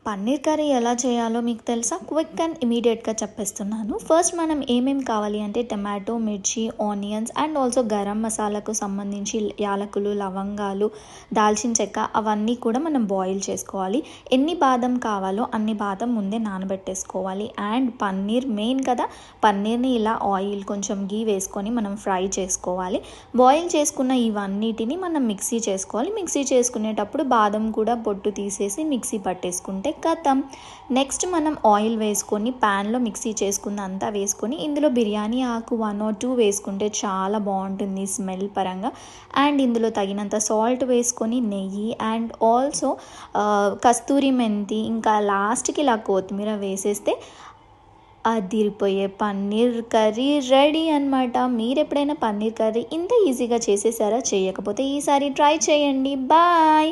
Paneer curry ఎలా చేయాలో మీకు తెలుసా? క్విక్ అండ్ ఇమీడియట్‌గా చెప్పేస్తున్నాను. ఫస్ట్ మనం ఏమేం కావాలి అంటే టమాటో, మిర్చి, ఆనియన్స్ అండ్ ఆల్సో గరం మసాలాకు సంబంధించి యాలకులు, లవంగాలు, దాల్చిన చెక్క అవన్నీ కూడా మనం బాయిల్ చేసుకోవాలి. ఎన్ని బాదం కావాలో అన్ని బాదం ముందే నానబెట్టేసుకోవాలి. అండ్ పన్నీర్ మెయిన్ కదా! పన్నీర్‌ని ఇలా ఆయిల్ కొంచెం ఘీ వేసుకొని మనం ఫ్రై చేసుకోవాలి. బాయిల్ చేసుకున్న ఇవన్నిటిని మనం మిక్సీ చేసుకోవాలి. మిక్సీ చేసుకునేటప్పుడు బాదం కూడా పొట్టు తీసేసి మిక్సీ పట్టేసుకుంటే ఖతం. నెక్స్ట్ మనం ఆయిల్ వేసుకొని ప్యాన్లో మిక్సీ చేసుకుందంతా వేసుకొని ఇందులో బిర్యానీ ఆకు 1 or 2 వేసుకుంటే చాలా బాగుంటుంది స్మెల్ పరంగా. అండ్ ఇందులో తగినంత సాల్ట్ వేసుకొని నెయ్యి అండ్ ఆల్సో కస్తూరి మెంతి ఇంకా లాస్ట్కి ఇలా కొత్తిమీర వేసేస్తే అదిరిపోయే పన్నీర్ కర్రీ రెడీ అనమాట. మీరు ఎప్పుడైనా పన్నీర్ కర్రీ ఇంత ఈజీగా చేసేసారా? చేయకపోతే ఈసారి ట్రై చేయండి. బాయ్.